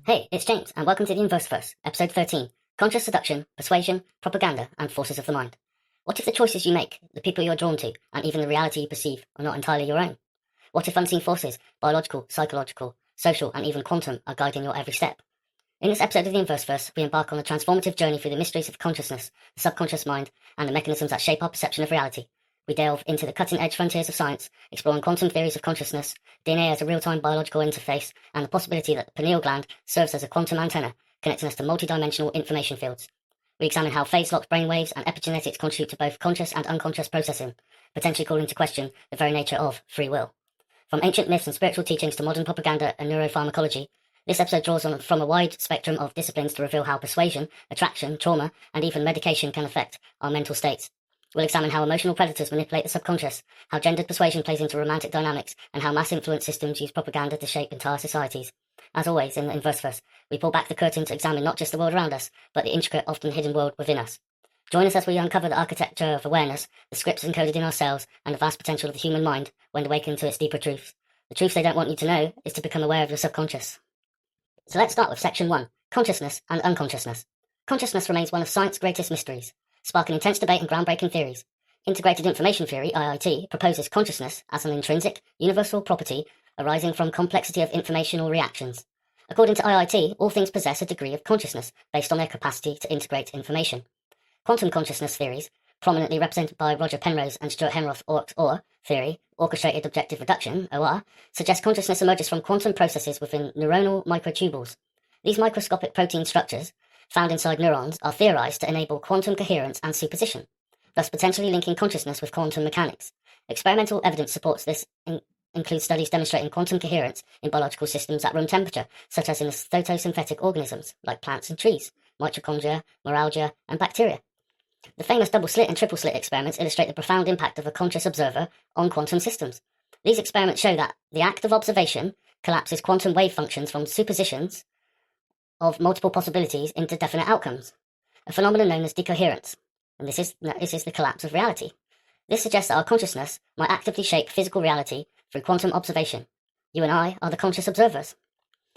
Hey, it's James, and welcome to the Inversiverse, episode 13, Conscious Seduction, Persuasion, Propaganda, and Forces of the Mind. What if the choices you make, the people you're drawn to, and even the reality you perceive are not entirely your own? What if unseen forces, biological, psychological, social, and even quantum, are guiding your every step? In this episode of the Inversiverse, we embark on a transformative journey through the mysteries of consciousness, the subconscious mind, and the mechanisms that shape our perception of reality. We delve into the cutting-edge frontiers of science, exploring quantum theories of consciousness, DNA as a real-time biological interface, and the possibility that the pineal gland serves as a quantum antenna, connecting us to multidimensional information fields. We examine how phase-locked brainwaves and epigenetics contribute to both conscious and unconscious processing, potentially calling into question the very nature of free will. From ancient myths and spiritual teachings to modern propaganda and neuropharmacology, this episode draws on from a wide spectrum of disciplines to reveal how persuasion, attraction, trauma, and even medication can affect our mental states. We'll examine how emotional predators manipulate the subconscious, how gendered persuasion plays into romantic dynamics, and how mass influence systems use propaganda to shape entire societies. As always, in the Inversiverse, we pull back the curtain to examine not just the world around us, but the intricate, often hidden world within us. Join us as we uncover the architecture of awareness, the scripts encoded in our cells, and the vast potential of the human mind when awakened to its deeper truths. The truths they don't want you to know is to become aware of your subconscious. So let's start with Section 1, Consciousness and Unconsciousness. Consciousness remains one of science's greatest mysteries, sparking intense debate and groundbreaking theories. Integrated Information Theory, IIT, proposes consciousness as an intrinsic, universal property arising from complexity of informational reactions. According to IIT, all things possess a degree of consciousness based on their capacity to integrate information. Quantum consciousness theories, prominently represented by Roger Penrose and Stuart Henroth OR theory, Orchestrated Objective Reduction, OR, suggest consciousness emerges from quantum processes within neuronal microtubules. These microscopic protein structures, found inside neurons, are theorized to enable quantum coherence and superposition, thus potentially linking consciousness with quantum mechanics. Experimental evidence supports this, includes studies demonstrating quantum coherence in biological systems at room temperature, such as in photosynthetic organisms, like plants and trees, mitochondria, neuralgia, and bacteria. The famous double-slit and triple-slit experiments illustrate the profound impact of a conscious observer on quantum systems. These experiments show that the act of observation collapses quantum wave functions from superpositions of multiple possibilities into definite outcomes, a phenomenon known as decoherence. And this is the collapse of reality. This suggests that our consciousness might actively shape physical reality through quantum observation. You and I are the conscious observers.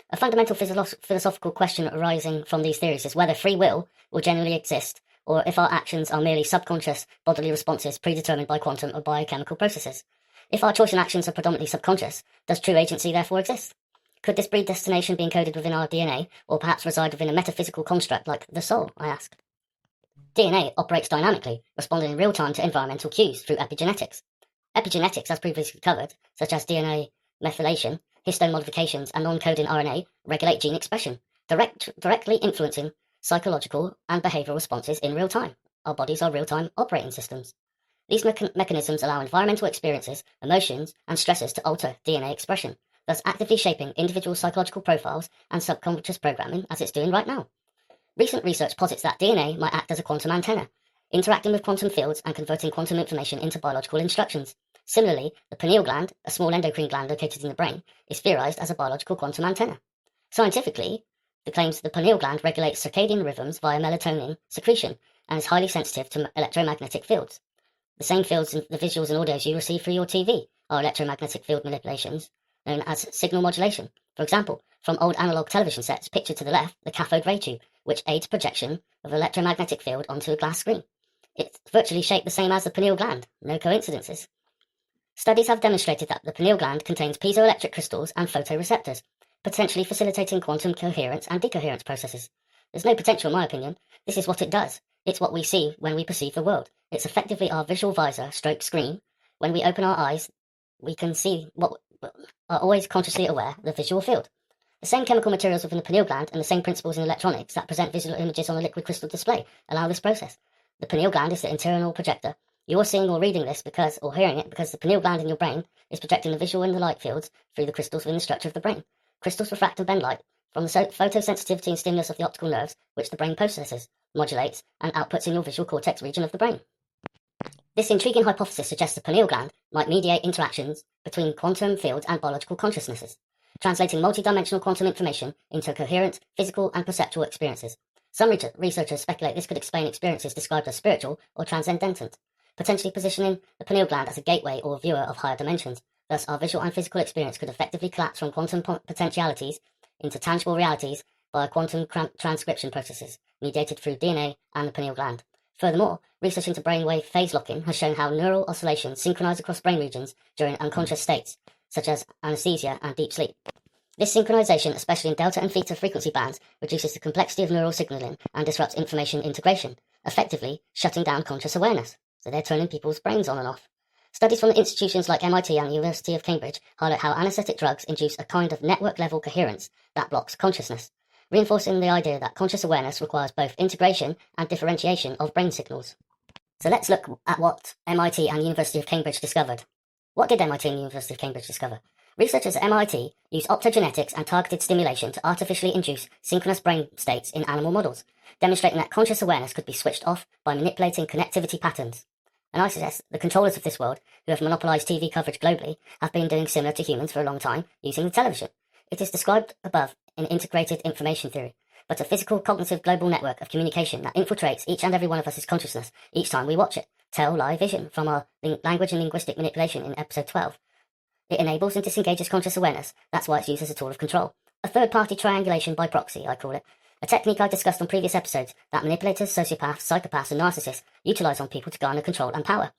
A fundamental philosophical question arising from these theories is whether free will genuinely exist, or if our actions are merely subconscious bodily responses predetermined by quantum or biochemical processes. If our choice and actions are predominantly subconscious, does true agency therefore exist? Could this predestination be encoded within our DNA, or perhaps reside within a metaphysical construct like the soul, I ask? DNA operates dynamically, responding in real time to environmental cues through epigenetics. Epigenetics, as previously covered, such as DNA methylation, histone modifications, and non-coding RNA, regulate gene expression, directly influencing psychological and behavioral responses in real time. Our bodies are real-time operating systems. These mechanisms allow environmental experiences, emotions, and stresses to alter DNA expression, thus actively shaping individual psychological profiles and subconscious programming as it's doing right now. Recent research posits that DNA might act as a quantum antenna, interacting with quantum fields and converting quantum information into biological instructions. Similarly, the pineal gland, a small endocrine gland located in the brain, is theorized as a biological quantum antenna. Scientifically, the claims that the pineal gland regulates circadian rhythms via melatonin secretion and is highly sensitive to electromagnetic fields. The same fields in the visuals and audios you receive through your TV are electromagnetic field manipulations, known as signal modulation. For example, from old analog television sets, pictured to the left, the cathode ray tube, which aids projection of electromagnetic field onto a glass screen. It's virtually shaped the same as the pineal gland, no coincidences. Studies have demonstrated that the pineal gland contains piezoelectric crystals and photoreceptors, potentially facilitating quantum coherence and decoherence processes. There's no potential in my opinion. This is what it does. It's what we see when we perceive the world. It's effectively our visual visor stroke screen. When we open our eyes, we can see what are always consciously aware of the visual field. The same chemical materials within the pineal gland and the same principles in electronics that present visual images on a liquid crystal display allow this process. The pineal gland is the internal projector. You're seeing or reading this or hearing it because the pineal gland in your brain is projecting the visual and the light fields through the crystals within the structure of the brain. Crystals refract and bend light from the photosensitivity and stimulus of the optical nerves, which the brain processes, modulates, and outputs in your visual cortex region of the brain. This intriguing hypothesis suggests the pineal gland might mediate interactions between quantum fields and biological consciousnesses, translating multidimensional quantum information into coherent physical and perceptual experiences. Some researchers speculate this could explain experiences described as spiritual or transcendental, potentially positioning the pineal gland as a gateway or viewer of higher dimensions. Thus, our visual and physical experience could effectively collapse from quantum potentialities into tangible realities via quantum transcription processes mediated through DNA and the pineal gland. Furthermore, research into brainwave phase locking has shown how neural oscillations synchronize across brain regions during unconscious states, such as anesthesia and deep sleep. This synchronization, especially in delta and theta frequency bands, reduces the complexity of neural signaling and disrupts information integration, effectively shutting down conscious awareness. So they're turning people's brains on and off. Studies from institutions like MIT and the University of Cambridge highlight how anesthetic drugs induce a kind of network-level coherence that blocks consciousness, reinforcing the idea that conscious awareness requires both integration and differentiation of brain signals. So let's look at what MIT and University of Cambridge discovered. What did MIT and University of Cambridge discover? Researchers at MIT used optogenetics and targeted stimulation to artificially induce synchronous brain states in animal models, demonstrating that conscious awareness could be switched off by manipulating connectivity patterns. And I suggest the controllers of this world, who have monopolised TV coverage globally, have been doing similar to humans for a long time using the television. It is described above in integrated information theory, but a physical cognitive global network of communication that infiltrates each and every one of us' consciousness each time we watch it. Tell, lie, vision, from our language and linguistic manipulation in episode 12. It enables and disengages conscious awareness. That's why it's used as a tool of control. A third-party triangulation by proxy, I call it. A technique I discussed on previous episodes that manipulators, sociopaths, psychopaths and narcissists utilise on people to garner control and power.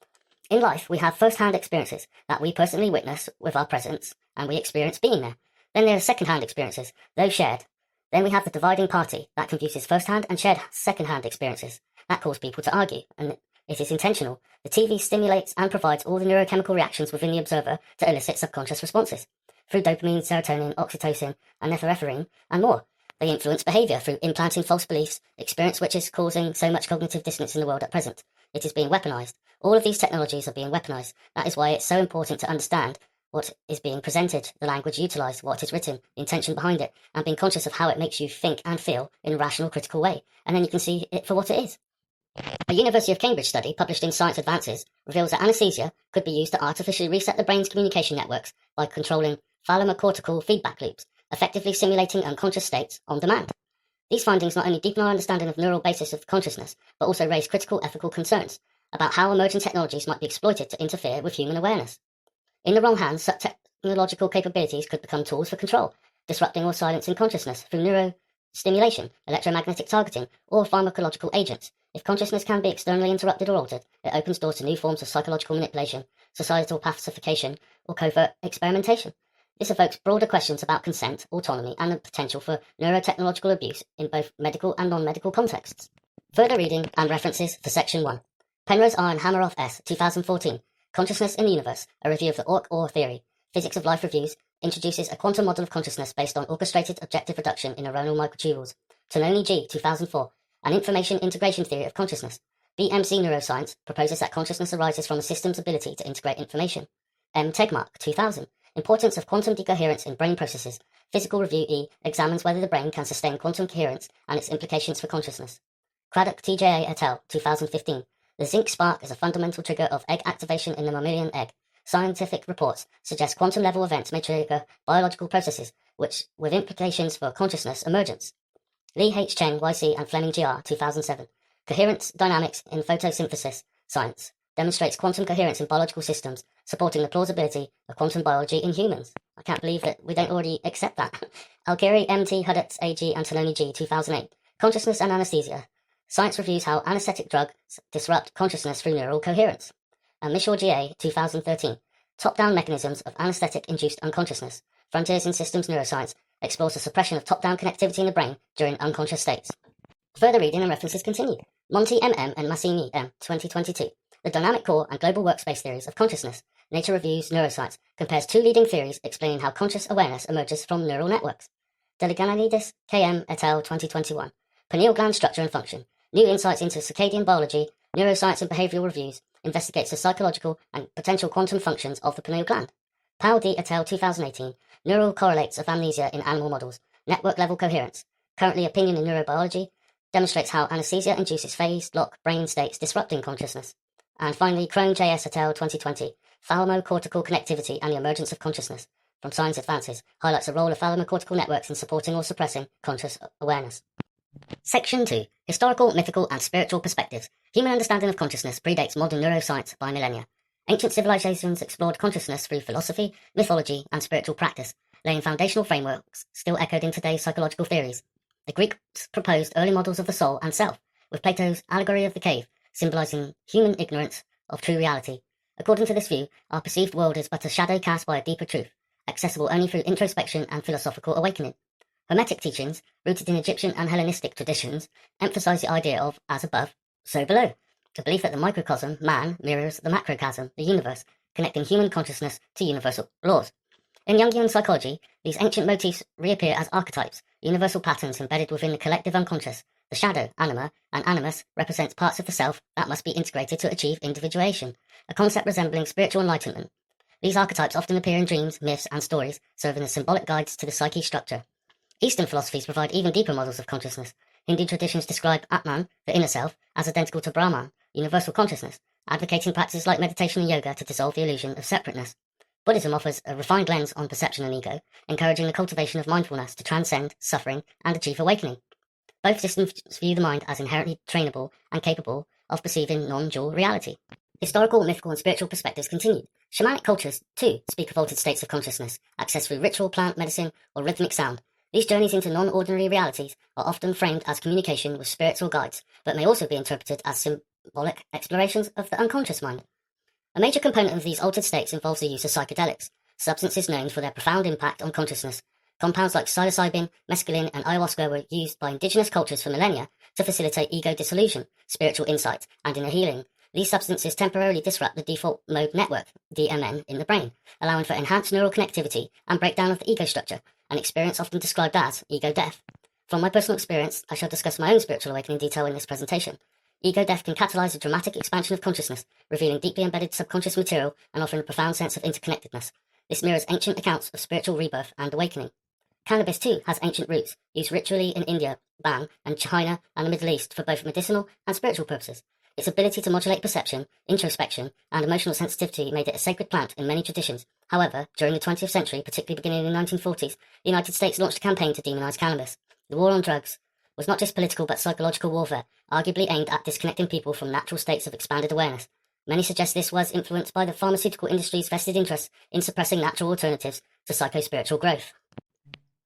In life, we have first-hand experiences that we personally witness with our presence, and we experience being there. Then there are second-hand experiences, those shared. Then we have the dividing party that confuses first-hand and shared second-hand experiences. That cause people to argue, and it is intentional. The TV stimulates and provides all the neurochemical reactions within the observer to elicit subconscious responses, through dopamine, serotonin, oxytocin, and norepinephrine, and more. They influence behaviour through implanting false beliefs, experience which is causing so much cognitive dissonance in the world at present. It is being weaponised. All of these technologies are being weaponised. That is why it's so important to understand what is being presented, the language utilised, what is written, the intention behind it, and being conscious of how it makes you think and feel in a rational, critical way. And then you can see it for what it is. A University of Cambridge study published in Science Advances reveals that anesthesia could be used to artificially reset the brain's communication networks by controlling thalamocortical feedback loops, effectively simulating unconscious states on demand. These findings not only deepen our understanding of neural basis of consciousness, but also raise critical ethical concerns about how emerging technologies might be exploited to interfere with human awareness. In the wrong hands, such technological capabilities could become tools for control, disrupting or silencing consciousness through neurostimulation, electromagnetic targeting, or pharmacological agents. If consciousness can be externally interrupted or altered, it opens doors to new forms of psychological manipulation, societal pacification, or covert experimentation. This evokes broader questions about consent, autonomy, and the potential for neurotechnological abuse in both medical and non-medical contexts. Further reading and references for Section 1. Penrose R. and Hameroff S. 2014. Consciousness in the Universe, a review of the OR theory. Physics of Life Reviews introduces a quantum model of consciousness based on orchestrated objective reduction in neuronal microtubules. Tononi G. 2004. An information integration theory of consciousness. BMC Neuroscience proposes that consciousness arises from a system's ability to integrate information. M. Tegmark 2000. Importance of quantum decoherence in brain processes. Physical Review E examines whether the brain can sustain quantum coherence and its implications for consciousness. Craddock TJA et al. 2015. The zinc spark is a fundamental trigger of egg activation in the mammalian egg. Scientific reports suggest quantum-level events may trigger biological processes, which with implications for consciousness emergence. Lee H. Cheng, YC, and Fleming Gr. 2007. Coherence dynamics in photosynthesis science demonstrates quantum coherence in biological systems, supporting the plausibility of quantum biology in humans. I can't believe that we don't already accept that. Algeri M.T. Hudetz A.G. and Tononi G. 2008. Consciousness and anesthesia. Science reviews how anesthetic drugs disrupt consciousness through neural coherence. And Michaud G.A. 2013. Top-down mechanisms of anesthetic-induced unconsciousness. Frontiers in Systems Neuroscience explores the suppression of top-down connectivity in the brain during unconscious states. Further reading and references continue. Monti M.M. and Massimi M. 2022. The Dynamic Core and Global Workspace Theories of Consciousness. Nature Reviews Neuroscience compares two leading theories explaining how conscious awareness emerges from neural networks. Deliganidis K.M. et al. 2021. Pineal gland structure and function. New insights into circadian biology, neuroscience and behavioral reviews investigates the psychological and potential quantum functions of the pineal gland. Powell D. et al. 2018. Neural correlates of amnesia in animal models. Network-level coherence. Currently opinion in neurobiology demonstrates how anesthesia induces phased lock brain states disrupting consciousness. And finally, Crone J.S. et al. 2020. Thalamocortical connectivity and the emergence of consciousness. From Science Advances, highlights the role of thalamocortical networks in supporting or suppressing conscious awareness. Section 2. Historical, mythical, and spiritual perspectives. Human understanding of consciousness predates modern neuroscience by millennia. Ancient civilizations explored consciousness through philosophy, mythology, and spiritual practice, laying foundational frameworks still echoed in today's psychological theories. The Greeks proposed early models of the soul and self, with Plato's allegory of the cave, symbolizing human ignorance of true reality. According to this view, our perceived world is but a shadow cast by a deeper truth, accessible only through introspection and philosophical awakening. Hermetic teachings, rooted in Egyptian and Hellenistic traditions, emphasize the idea of as above, so below, the belief that the microcosm, man, mirrors the macrocosm, the universe, connecting human consciousness to universal laws. In Jungian psychology, these ancient motifs reappear as archetypes, universal patterns embedded within the collective unconscious. The shadow, anima, and animus represents parts of the self that must be integrated to achieve individuation, a concept resembling spiritual enlightenment. These archetypes often appear in dreams, myths, and stories, serving as symbolic guides to the psyche's structure. Eastern philosophies provide even deeper models of consciousness. Hindu traditions describe Atman, the inner self, as identical to Brahman, universal consciousness, advocating practices like meditation and yoga to dissolve the illusion of separateness. Buddhism offers a refined lens on perception and ego, encouraging the cultivation of mindfulness to transcend suffering and achieve awakening. Both systems view the mind as inherently trainable and capable of perceiving non-dual reality. Historical, mythical, and spiritual perspectives continued. Shamanic cultures, too, speak of altered states of consciousness, accessed through ritual, plant, medicine, or rhythmic sound. These journeys into non-ordinary realities are often framed as communication with spiritual guides, but may also be interpreted as symbolic explorations of the unconscious mind. A major component of these altered states involves the use of psychedelics, substances known for their profound impact on consciousness. Compounds like psilocybin, mescaline, and ayahuasca were used by indigenous cultures for millennia to facilitate ego dissolution, spiritual insight, and inner healing. These substances temporarily disrupt the default mode network, DMN, in the brain, allowing for enhanced neural connectivity and breakdown of the ego structure, an experience often described as ego death. From my personal experience, I shall discuss my own spiritual awakening in detail in this presentation. Ego death can catalyze a dramatic expansion of consciousness, revealing deeply embedded subconscious material and offering a profound sense of interconnectedness. This mirrors ancient accounts of spiritual rebirth and awakening. Cannabis, too, has ancient roots, used ritually in India, Bang, and China and the Middle East for both medicinal and spiritual purposes. Its ability to modulate perception, introspection, and emotional sensitivity made it a sacred plant in many traditions. However, during the 20th century, particularly beginning in the 1940s, the United States launched a campaign to demonize cannabis. The war on drugs was not just political but psychological warfare, arguably aimed at disconnecting people from natural states of expanded awareness. Many suggest this was influenced by the pharmaceutical industry's vested interest in suppressing natural alternatives to psycho-spiritual growth.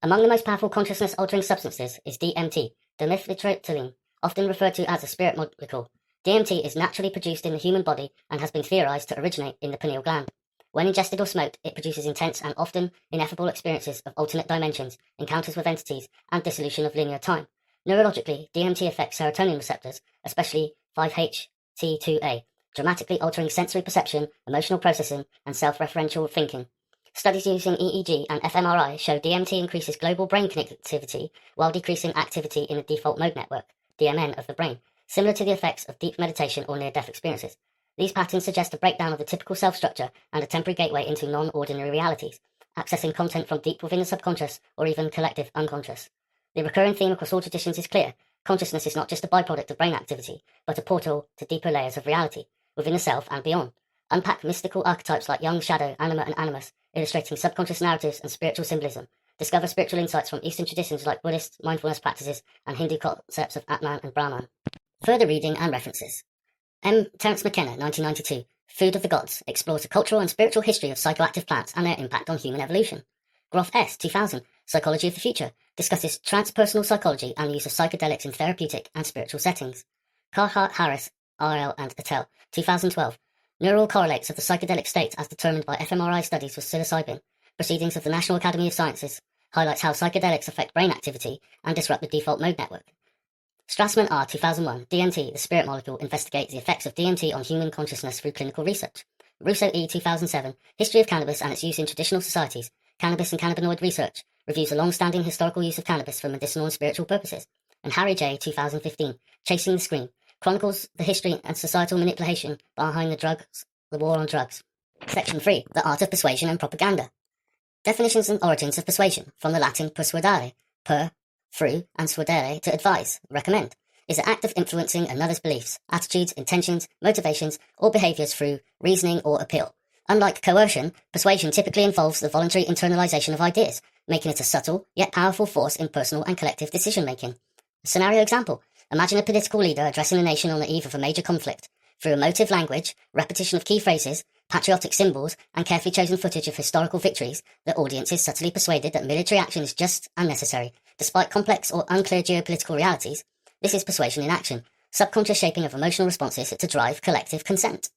Among the most powerful consciousness-altering substances is DMT, dimethyltryptamine, often referred to as a spirit molecule. DMT is naturally produced in the human body and has been theorized to originate in the pineal gland. When ingested or smoked, it produces intense and often ineffable experiences of alternate dimensions, encounters with entities, and dissolution of linear time. Neurologically, DMT affects serotonin receptors, especially 5-HT2A, dramatically altering sensory perception, emotional processing, and self-referential thinking. Studies using EEG and fMRI show DMT increases global brain connectivity while decreasing activity in the default mode network, DMN, of the brain, similar to the effects of deep meditation or near-death experiences. These patterns suggest a breakdown of the typical self-structure and a temporary gateway into non-ordinary realities, accessing content from deep within the subconscious or even collective unconscious. The recurring theme across all traditions is clear. Consciousness is not just a byproduct of brain activity, but a portal to deeper layers of reality, within the self and beyond. Unpack mystical archetypes like Jung's shadow, anima, and animus, illustrating subconscious narratives and spiritual symbolism. Discover spiritual insights from Eastern traditions like Buddhist mindfulness practices and Hindu concepts of Atman and Brahman. Further reading and references. Terence McKenna, 1992, Food of the Gods, explores the cultural and spiritual history of psychoactive plants and their impact on human evolution. Groff S., 2000, Psychology of the Future, discusses transpersonal psychology and the use of psychedelics in therapeutic and spiritual settings. Carhart Harris, R.L. and Attel, 2012, Neural correlates of the psychedelic state as determined by fMRI studies with psilocybin. Proceedings of the National Academy of Sciences highlights how psychedelics affect brain activity and disrupt the default mode network. Strassman R. 2001, DMT, the spirit molecule, investigates the effects of DMT on human consciousness through clinical research. Russo E. 2007, History of Cannabis and its use in traditional societies, Cannabis and Cannabinoid Research, reviews the long-standing historical use of cannabis for medicinal and spiritual purposes. And Harry J. 2015, Chasing the Scream, chronicles the history and societal manipulation behind the war on drugs. Section 3, The Art of Persuasion and Propaganda. Definitions and origins of persuasion, from the Latin persuadere, per, through, and suadere, to advise, recommend, is the act of influencing another's beliefs, attitudes, intentions, motivations, or behaviors through reasoning or appeal. Unlike coercion, persuasion typically involves the voluntary internalization of ideas, making it a subtle, yet powerful force in personal and collective decision-making. Scenario example. Imagine a political leader addressing the nation on the eve of a major conflict. Through emotive language, repetition of key phrases, patriotic symbols, and carefully chosen footage of historical victories, the audience is subtly persuaded that military action is just and necessary, Despite complex or unclear geopolitical realities, this is persuasion in action, subconscious shaping of emotional responses to drive collective consent.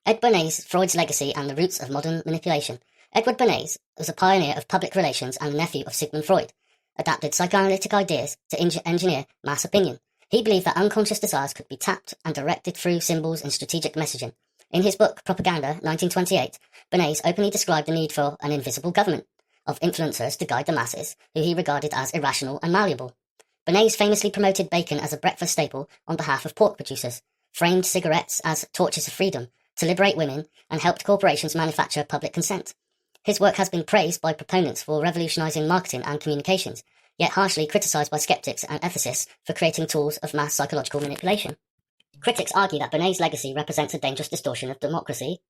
Ed Bernays, Freud's legacy and the roots of modern manipulation. Edward Bernays was a pioneer of public relations and a nephew of Sigmund Freud, adapted psychoanalytic ideas to engineer mass opinion. He believed that unconscious desires could be tapped and directed through symbols and strategic messaging. In his book Propaganda, 1928, Bernays openly described the need for an invisible government of influencers to guide the masses, who he regarded as irrational and malleable. Bernays famously promoted bacon as a breakfast staple on behalf of pork producers, framed cigarettes as torches of freedom to liberate women, and helped corporations manufacture public consent. His work has been praised by proponents for revolutionizing marketing and communications, yet harshly criticized by skeptics and ethicists for creating tools of mass psychological manipulation. Critics argue that Bernays' legacy represents a dangerous distortion of democracy,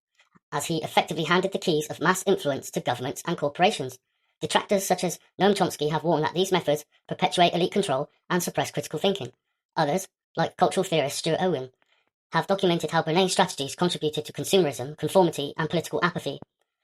as he effectively handed the keys of mass influence to governments and corporations. Detractors such as Noam Chomsky have warned that these methods perpetuate elite control and suppress critical thinking. Others, like cultural theorist Stuart Owen, have documented how Bernays' strategies contributed to consumerism, conformity, and political apathy.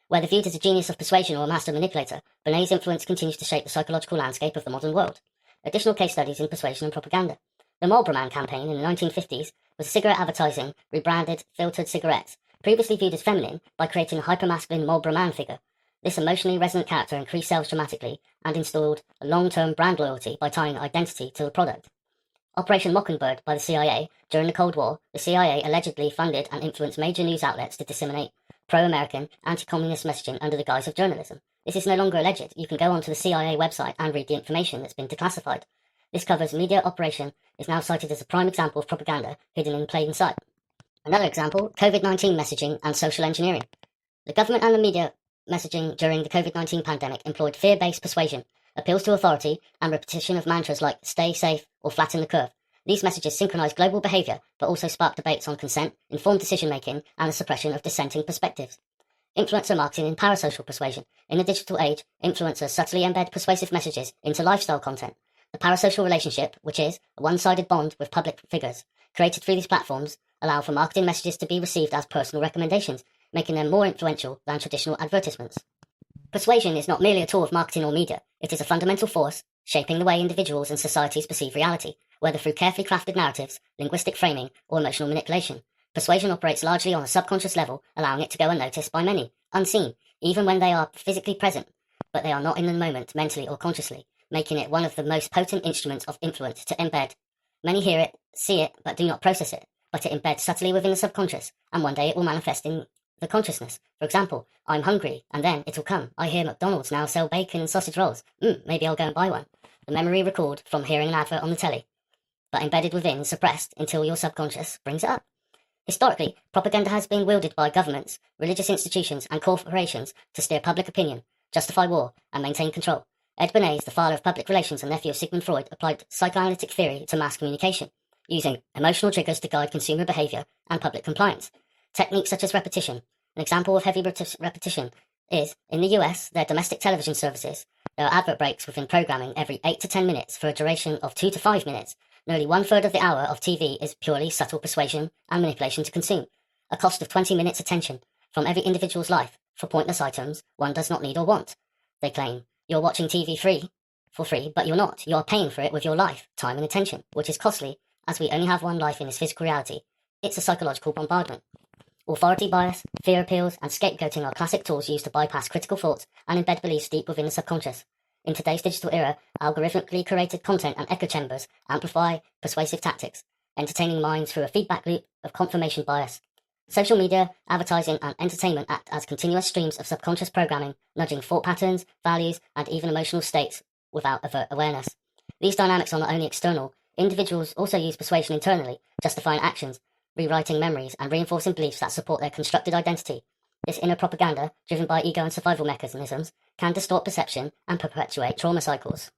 Whether viewed as a genius of persuasion or a master manipulator, Bernays' influence continues to shape the psychological landscape of the modern world. Additional case studies in persuasion and propaganda. The Marlboro Man campaign in the 1950s was cigarette advertising rebranded filtered cigarettes, previously viewed as feminine, by creating a hypermasculine Marlboro Man figure. This emotionally resonant character increased sales dramatically and installed a long-term brand loyalty by tying identity to the product. Operation Mockingbird by the CIA. During the Cold War, the CIA allegedly funded and influenced major news outlets to disseminate pro-American, anti-communist messaging under the guise of journalism. This is no longer alleged. You can go onto the CIA website and read the information that's been declassified. This covers media operation is now cited as a prime example of propaganda hidden in plain sight. Another example, COVID-19 messaging and social engineering. The government and the media messaging during the COVID-19 pandemic employed fear-based persuasion, appeals to authority, and repetition of mantras like stay safe or flatten the curve. These messages synchronized global behavior, but also sparked debates on consent, informed decision-making, and the suppression of dissenting perspectives. Influencer marketing and parasocial persuasion. In the digital age, influencers subtly embed persuasive messages into lifestyle content. The parasocial relationship, which is a one-sided bond with public figures, created through these platforms, allow for marketing messages to be received as personal recommendations, making them more influential than traditional advertisements. Persuasion is not merely a tool of marketing or media, it is a fundamental force, shaping the way individuals and societies perceive reality, whether through carefully crafted narratives, linguistic framing, or emotional manipulation. Persuasion operates largely on a subconscious level, allowing it to go unnoticed by many, unseen, even when they are physically present, but they are not in the moment mentally or consciously, making it one of the most potent instruments of influence to embed. Many hear it, see it, but do not process it, but it embeds subtly within the subconscious, and one day it will manifest in the consciousness. For example, I'm hungry, and then it'll come. I hear McDonald's now sell bacon and sausage rolls. Maybe I'll go and buy one. The memory recalled from hearing an advert on the telly, but embedded within, suppressed until your subconscious brings it up. Historically, propaganda has been wielded by governments, religious institutions, and corporations to steer public opinion, justify war, and maintain control. Ed Bernays, the father of public relations and nephew of Sigmund Freud, applied psychoanalytic theory to mass communication, using emotional triggers to guide consumer behavior and public compliance. Techniques such as repetition. An example of heavy repetition is, in the US, their domestic television services, there are advert breaks within programming every 8 to 10 minutes for a duration of 2 to 5 minutes. Nearly 1/3 of the hour of TV is purely subtle persuasion and manipulation to consume. A cost of 20 minutes attention from every individual's life for pointless items one does not need or want. They claim, you're watching TV for free, but you're not. You're paying for it with your life, time and attention, which is costly, as we only have one life in this physical reality. It's a psychological bombardment. Authority bias, fear appeals, and scapegoating are classic tools used to bypass critical thoughts and embed beliefs deep within the subconscious. In today's digital era, algorithmically curated content and echo chambers amplify persuasive tactics, entertaining minds through a feedback loop of confirmation bias. Social media, advertising, and entertainment act as continuous streams of subconscious programming, nudging thought patterns, values, and even emotional states without overt awareness. These dynamics are not only external. Individuals also use persuasion internally, justifying actions, rewriting memories, and reinforcing beliefs that support their constructed identity. This inner propaganda, driven by ego and survival mechanisms, can distort perception and perpetuate trauma cycles.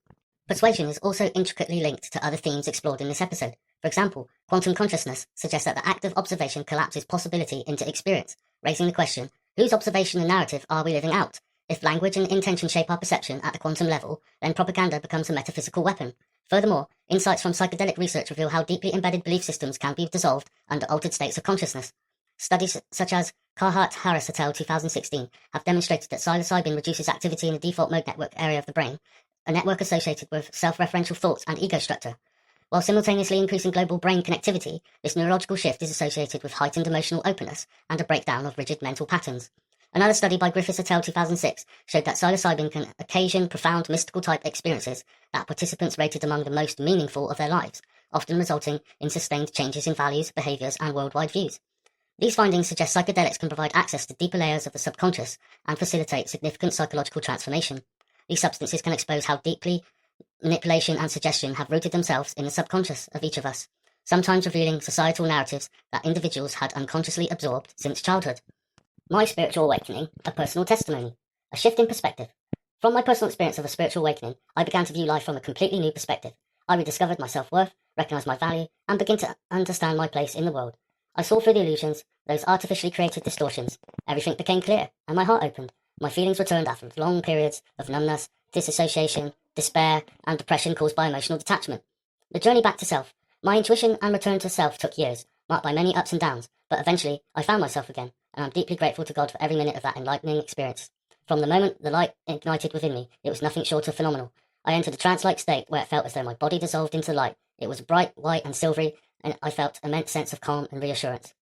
Persuasion is also intricately linked to other themes explored in this episode. For example, quantum consciousness suggests that the act of observation collapses possibility into experience, raising the question, whose observation and narrative are we living out? If language and intention shape our perception at the quantum level, then propaganda becomes a metaphysical weapon. Furthermore, insights from psychedelic research reveal how deeply embedded belief systems can be dissolved under altered states of consciousness. Studies such as Carhart-Harris et al. 2016 have demonstrated that psilocybin reduces activity in the default mode network area of the brain, a network associated with self-referential thoughts and ego structure. While simultaneously increasing global brain connectivity, this neurological shift is associated with heightened emotional openness and a breakdown of rigid mental patterns. Another study by Griffiths et al. 2006 showed that psilocybin can occasion profound mystical-type experiences that participants rated among the most meaningful of their lives, often resulting in sustained changes in values, behaviours, and worldwide views. These findings suggest psychedelics can provide access to deeper layers of the subconscious and facilitate significant psychological transformation. These substances can expose how deeply manipulation and suggestion have rooted themselves in the subconscious of each of us, sometimes revealing societal narratives that individuals had unconsciously absorbed since childhood. My spiritual awakening, a personal testimony, a shift in perspective. From my personal experience of a spiritual awakening, I began to view life from a completely new perspective. I rediscovered my self-worth, recognised my value, and began to understand my place in the world. I saw through the illusions, those artificially created distortions. Everything became clear, and my heart opened. My feelings returned after long periods of numbness, disassociation, despair, and depression caused by emotional detachment. The journey back to self. My intuition and return to self took years, marked by many ups and downs, but eventually I found myself again, and I'm deeply grateful to God for every minute of that enlightening experience. From the moment the light ignited within me, it was nothing short of phenomenal. I entered a trance-like state where it felt as though my body dissolved into light. It was bright, white, and silvery, and I felt an immense sense of calm and reassurance.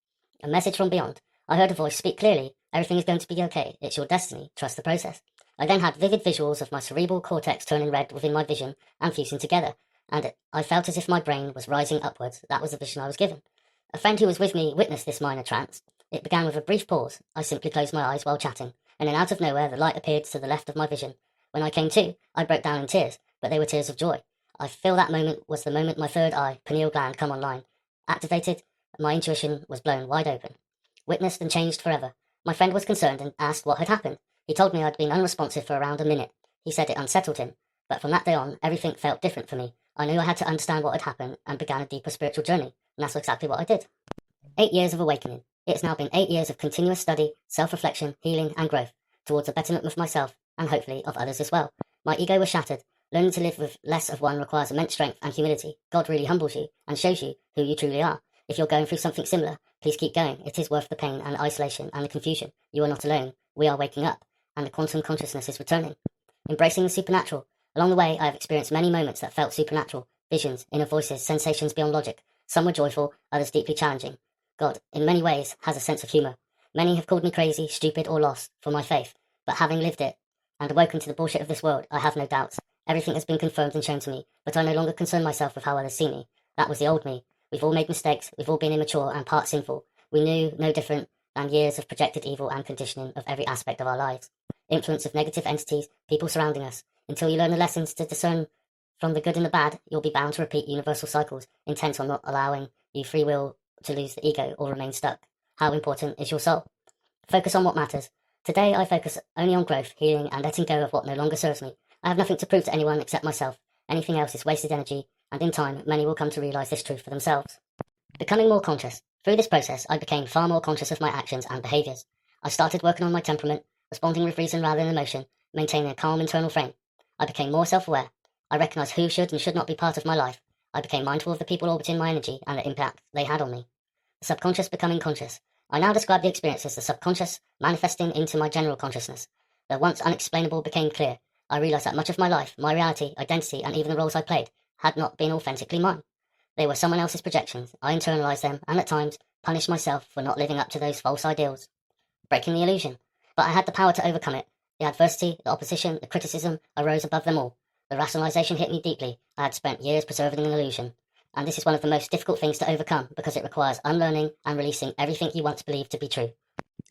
A message from beyond. I heard a voice speak clearly. Everything is going to be okay. It's your destiny. Trust the process. I then had vivid visuals of my cerebral cortex turning red within my vision and fusing together, and I felt as if my brain was rising upwards. That was the vision I was given. A friend who was with me witnessed this minor trance. It began with a brief pause. I simply closed my eyes while chatting, and then out of nowhere the light appeared to the left of my vision. When I came to, I broke down in tears, but they were tears of joy. I feel that moment was the moment my third eye, pineal gland, come online. Activated, my intuition was blown wide open. Witnessed and changed forever. My friend was concerned and asked what had happened. He told me I'd been unresponsive for around a minute. He said it unsettled him, but from that day on, everything felt different for me. I knew I had to understand what had happened and began a deeper spiritual journey, and that's exactly what I did. 8 years of awakening. It's now been 8 years of continuous study, self-reflection, healing, and growth, towards a betterment of myself, and hopefully of others as well. My ego was shattered. Learning to live with less of one requires immense strength and humility. God really humbles you, and shows you who you truly are. If you're going through something similar, please keep going. It is worth the pain and the isolation and the confusion. You are not alone. We are waking up, and the quantum consciousness is returning. Embracing the supernatural. Along the way, I have experienced many moments that felt supernatural. Visions, inner voices, sensations beyond logic. Some were joyful, others deeply challenging. God, in many ways, has a sense of humour. Many have called me crazy, stupid, or lost for my faith, but having lived it and awoken to the bullshit of this world, I have no doubts. Everything has been confirmed and shown to me, but I no longer concern myself with how others see me. That was the old me. We've all made mistakes, we've all been immature and part sinful. We knew no different than years of projected evil and conditioning of every aspect of our lives. Influence of negative entities, people surrounding us. Until you learn the lessons to discern from the good and the bad, you'll be bound to repeat universal cycles, intent on not allowing you free will to lose the ego or remain stuck. How important is your soul? Focus on what matters. Today I focus only on growth, healing, and letting go of what no longer serves me. I have nothing to prove to anyone except myself. Anything else is wasted energy, and in time many will come to realise this truth for themselves. Becoming more conscious. Through this process I became far more conscious of my actions and behaviours. I started working on my temperament, responding with reason rather than emotion, maintaining a calm internal frame. I became more self-aware. I recognised who should and should not be part of my life. I became mindful of the people orbiting my energy and the impact they had on me. The subconscious becoming conscious. I now describe the experience as the subconscious manifesting into my general consciousness. The once unexplainable became clear. I realised that much of my life, my reality, identity, and even the roles I played, had not been authentically mine. They were someone else's projections. I internalised them, and at times, punished myself for not living up to those false ideals. Breaking the illusion. But I had the power to overcome it. The adversity, the opposition, the criticism, I rose above them all. The rationalisation hit me deeply. I had spent years preserving an illusion. And this is one of the most difficult things to overcome, because it requires unlearning and releasing everything you once believed to be true.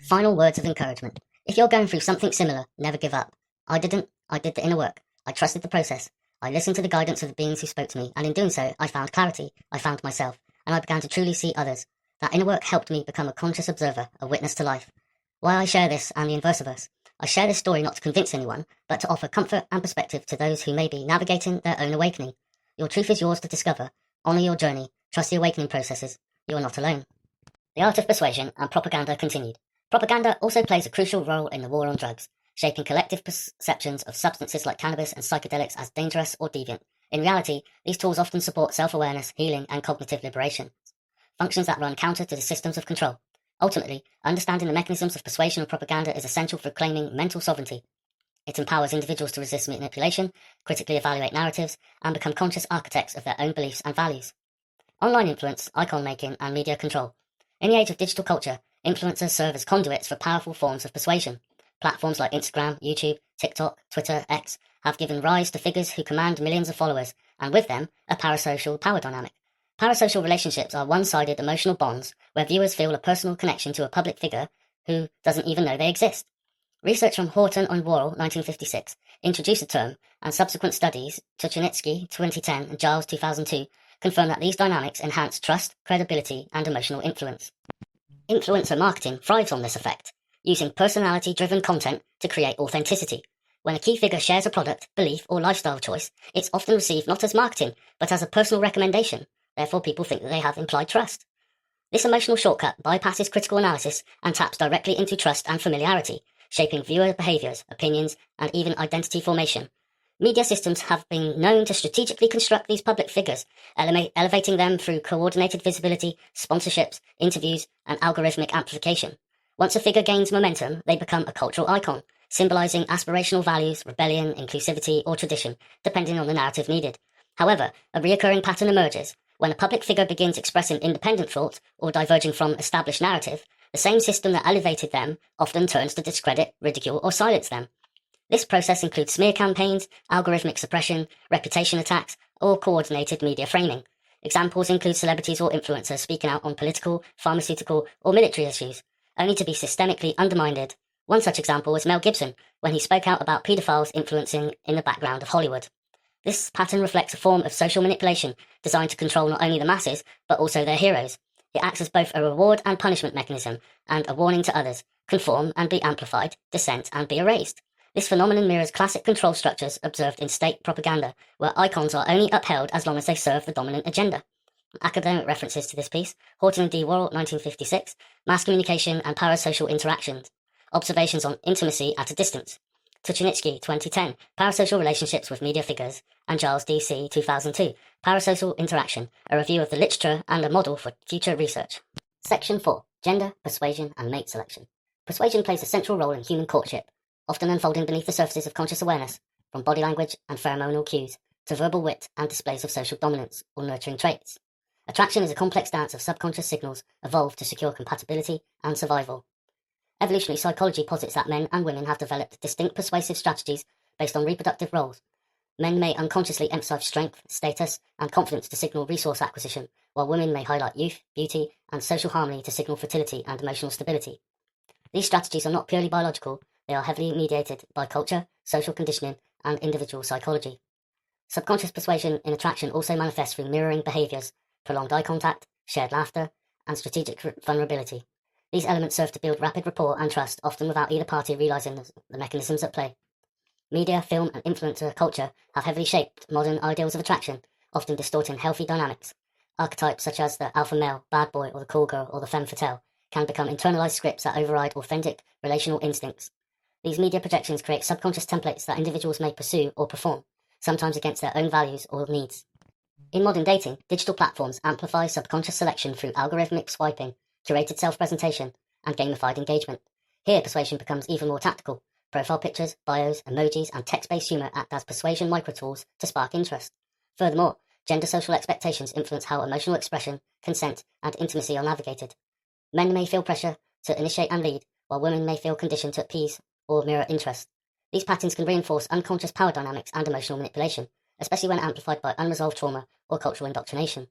Final words of encouragement. If you're going through something similar, never give up. I didn't. I did the inner work. I trusted the process. I listened to the guidance of the beings who spoke to me, and in doing so, I found clarity, I found myself, and I began to truly see others. That inner work helped me become a conscious observer, a witness to life. Why I share this and the Inversiverse. I share this story not to convince anyone, but to offer comfort and perspective to those who may be navigating their own awakening. Your truth is yours to discover. Honour your journey. Trust the awakening processes. You are not alone. The art of persuasion and propaganda continued. Propaganda also plays a crucial role in the war on drugs, shaping collective perceptions of substances like cannabis and psychedelics as dangerous or deviant. In reality, these tools often support self-awareness, healing, and cognitive liberation, functions that run counter to the systems of control. Ultimately, understanding the mechanisms of persuasion and propaganda is essential for claiming mental sovereignty. It empowers individuals to resist manipulation, critically evaluate narratives, and become conscious architects of their own beliefs and values. Online influence, icon making, and media control. In the age of digital culture, influencers serve as conduits for powerful forms of persuasion. Platforms like Instagram, YouTube, TikTok, Twitter, X have given rise to figures who command millions of followers, and with them, a parasocial power dynamic. Parasocial relationships are one-sided emotional bonds where viewers feel a personal connection to a public figure who doesn't even know they exist. Research from Horton and Worrell, 1956, introduced the term, and subsequent studies, Tuchinitsky, 2010, and Giles, 2002, confirm that these dynamics enhance trust, credibility, and emotional influence. Influencer marketing thrives on this effect, using personality-driven content to create authenticity. When a key figure shares a product, belief, or lifestyle choice, it's often received not as marketing, but as a personal recommendation. Therefore, people think that they have implied trust. This emotional shortcut bypasses critical analysis and taps directly into trust and familiarity, shaping viewer behaviors, opinions, and even identity formation. Media systems have been known to strategically construct these public figures, elevating them through coordinated visibility, sponsorships, interviews, and algorithmic amplification. Once a figure gains momentum, they become a cultural icon, symbolizing aspirational values, rebellion, inclusivity, or tradition, depending on the narrative needed. However, a recurring pattern emerges. When a public figure begins expressing independent thought or diverging from established narrative, the same system that elevated them often turns to discredit, ridicule, or silence them. This process includes smear campaigns, algorithmic suppression, reputation attacks, or coordinated media framing. Examples include celebrities or influencers speaking out on political, pharmaceutical, or military issues, only to be systemically undermined. One such example was Mel Gibson, when he spoke out about paedophiles influencing in the background of Hollywood. This pattern reflects a form of social manipulation designed to control not only the masses, but also their heroes. It acts as both a reward and punishment mechanism, and a warning to others: conform and be amplified, dissent and be erased. This phenomenon mirrors classic control structures observed in state propaganda, where icons are only upheld as long as they serve the dominant agenda. Academic references to this piece: Horton and D. Worrell, 1956, Mass Communication and Parasocial Interactions, Observations on Intimacy at a Distance. Tuchinitsky, 2010, Parasocial Relationships with Media Figures, and Giles, D.C., 2002, Parasocial Interaction, a review of the literature and a model for future research. Section 4. Gender, Persuasion, and Mate Selection. Persuasion plays a central role in human courtship, often unfolding beneath the surfaces of conscious awareness, from body language and pheromonal cues to verbal wit and displays of social dominance or nurturing traits. Attraction is a complex dance of subconscious signals evolved to secure compatibility and survival. Evolutionary psychology posits that men and women have developed distinct persuasive strategies based on reproductive roles. Men may unconsciously emphasize strength, status, and confidence to signal resource acquisition, while women may highlight youth, beauty, and social harmony to signal fertility and emotional stability. These strategies are not purely biological, they are heavily mediated by culture, social conditioning, and individual psychology. Subconscious persuasion in attraction also manifests through mirroring behaviors, prolonged eye contact, shared laughter, and strategic vulnerability. These elements serve to build rapid rapport and trust, often without either party realizing the mechanisms at play. Media, film, and influencer culture have heavily shaped modern ideals of attraction, often distorting healthy dynamics. Archetypes such as the alpha male, bad boy, or the cool girl, or the femme fatale can become internalized scripts that override authentic, relational instincts. These media projections create subconscious templates that individuals may pursue or perform, sometimes against their own values or needs. In modern dating, digital platforms amplify subconscious selection through algorithmic swiping, curated self-presentation, and gamified engagement. Here, persuasion becomes even more tactical. Profile pictures, bios, emojis, and text-based humor act as persuasion microtools to spark interest. Furthermore, gender social expectations influence how emotional expression, consent, and intimacy are navigated. Men may feel pressure to initiate and lead, while women may feel conditioned to appease or mirror interest. These patterns can reinforce unconscious power dynamics and emotional manipulation, especially when amplified by unresolved trauma or cultural indoctrination.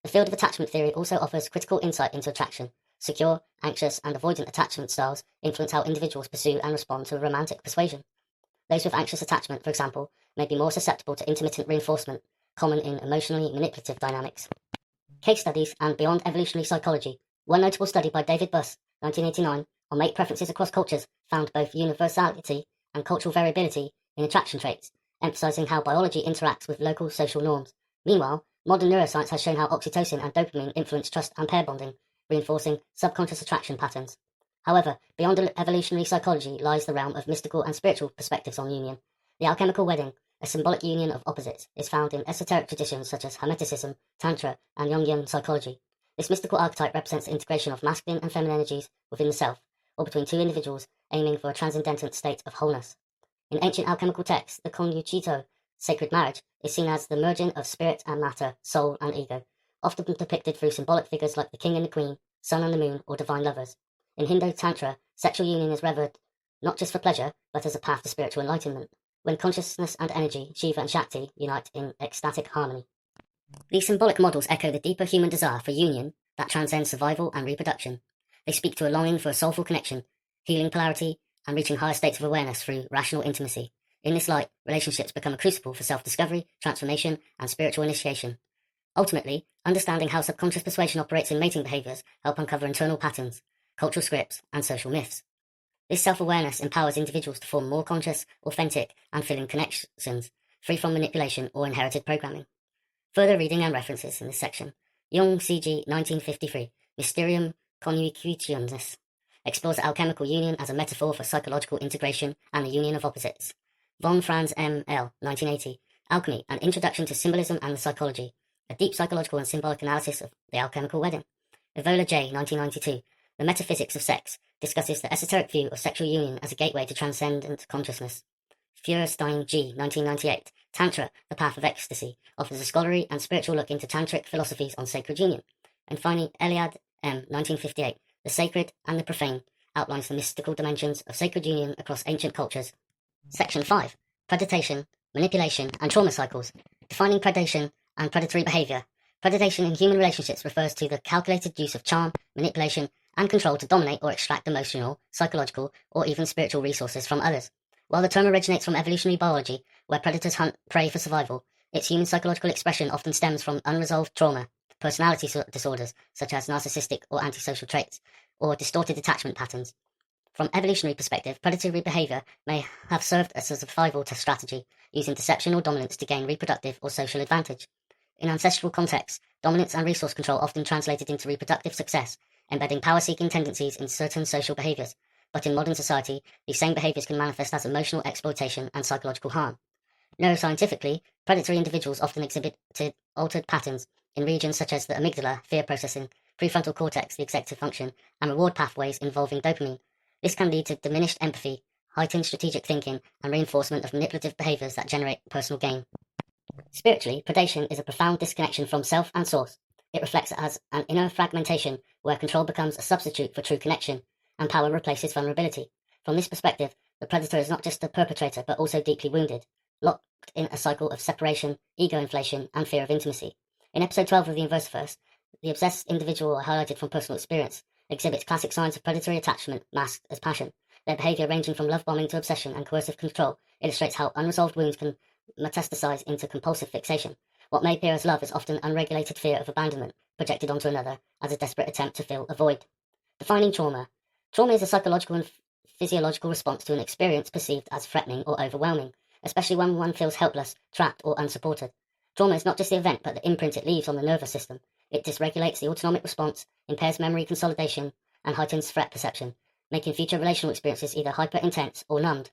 The field of attachment theory also offers critical insight into attraction. Secure, anxious, and avoidant attachment styles influence how individuals pursue and respond to a romantic persuasion. Those with anxious attachment, for example, may be more susceptible to intermittent reinforcement, common in emotionally manipulative dynamics. Case studies and beyond evolutionary psychology. One notable study by David Buss, 1989, on mate preferences across cultures found both universality and cultural variability in attraction traits, emphasizing how biology interacts with local social norms. Meanwhile, modern neuroscience has shown how oxytocin and dopamine influence trust and pair bonding, reinforcing subconscious attraction patterns. However, beyond evolutionary psychology lies the realm of mystical and spiritual perspectives on union. The alchemical wedding, a symbolic union of opposites, is found in esoteric traditions such as Hermeticism, Tantra, and Jungian psychology. This mystical archetype represents the integration of masculine and feminine energies within the self, or between two individuals aiming for a transcendental state of wholeness. In ancient alchemical texts, the connucito, sacred marriage, is seen as the merging of spirit and matter, soul and ego, often depicted through symbolic figures like the king and the queen, sun and the moon, or divine lovers. In Hindu Tantra, sexual union is revered not just for pleasure, but as a path to spiritual enlightenment, when consciousness and energy, Shiva and Shakti, unite in ecstatic harmony. These symbolic models echo the deeper human desire for union that transcends survival and reproduction. They speak to a longing for a soulful connection, healing polarity, and reaching higher states of awareness through rational intimacy. In this light, relationships become a crucible for self-discovery, transformation, and spiritual initiation. Ultimately, understanding how subconscious persuasion operates in mating behaviors help uncover internal patterns, cultural scripts, and social myths. This self-awareness empowers individuals to form more conscious, authentic, and filling connections, free from manipulation or inherited programming. Further reading and references in this section. Jung, C.G., 1953, Mysterium Connucutionis, explores alchemical union as a metaphor for psychological integration and the union of opposites. Von Franz M. L., 1980, Alchemy, An Introduction to Symbolism and the Psychology, a deep psychological and symbolic analysis of the alchemical wedding. Evola J., 1992, The Metaphysics of Sex, discusses the esoteric view of sexual union as a gateway to transcendent consciousness. Feuerstein G., 1998, Tantra, The Path of Ecstasy, offers a scholarly and spiritual look into tantric philosophies on sacred union. And finally, Eliade M., 1958, The Sacred and the Profane, outlines the mystical dimensions of sacred union across ancient cultures. Section 5. Predation, Manipulation, and Trauma Cycles. Defining predation and predatory behavior. Predation in human relationships refers to the calculated use of charm, manipulation, and control to dominate or extract emotional, psychological, or even spiritual resources from others. While the term originates from evolutionary biology, where predators hunt prey for survival, its human psychological expression often stems from unresolved trauma, personality disorders such as narcissistic or antisocial traits, or distorted attachment patterns. From evolutionary perspective, predatory behavior may have served as a survival strategy, using deception or dominance to gain reproductive or social advantage. In ancestral contexts, dominance and resource control often translated into reproductive success, embedding power-seeking tendencies in certain social behaviors. But in modern society, these same behaviors can manifest as emotional exploitation and psychological harm. Neuroscientifically, predatory individuals often exhibit altered patterns in regions such as the amygdala, fear processing, prefrontal cortex, the executive function, and reward pathways involving dopamine. This can lead to diminished empathy, heightened strategic thinking, and reinforcement of manipulative behaviors that generate personal gain. Spiritually, predation is a profound disconnection from self and source. It reflects as an inner fragmentation where control becomes a substitute for true connection, and power replaces vulnerability. From this perspective, the predator is not just a perpetrator but also deeply wounded, locked in a cycle of separation, ego inflation, and fear of intimacy. In episode 12 of the Inversiverse, the obsessed individual highlighted from personal experience exhibits classic signs of predatory attachment masked as passion. Their behavior, ranging from love bombing to obsession and coercive control, illustrates how unresolved wounds can metastasize into compulsive fixation. What may appear as love is often unregulated fear of abandonment, projected onto another as a desperate attempt to fill a void. Defining trauma. Trauma is a psychological and physiological response to an experience perceived as threatening or overwhelming, especially when one feels helpless, trapped, or unsupported. Trauma is not just the event, but the imprint it leaves on the nervous system. It dysregulates the autonomic response, impairs memory consolidation, and heightens threat perception, making future relational experiences either hyper-intense or numbed.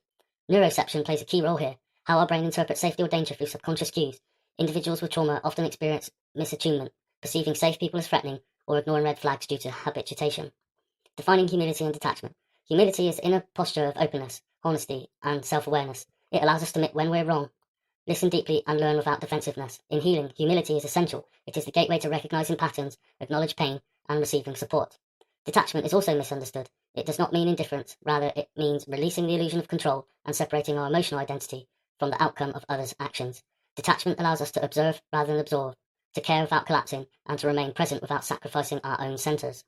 Neuroception plays a key role here, how our brain interprets safety or danger through subconscious cues. Individuals with trauma often experience misattunement, perceiving safe people as threatening, or ignoring red flags due to habituation. Defining humility and detachment. Humility is the inner posture of openness, honesty, and self-awareness. It allows us to admit when we're wrong, listen deeply, and learn without defensiveness. In healing, humility is essential. It is the gateway to recognizing patterns, acknowledge pain, and receiving support. Detachment is also misunderstood. It does not mean indifference, rather it means releasing the illusion of control and separating our emotional identity from the outcome of others' actions. Detachment allows us to observe rather than absorb, to care without collapsing, and to remain present without sacrificing our own centers.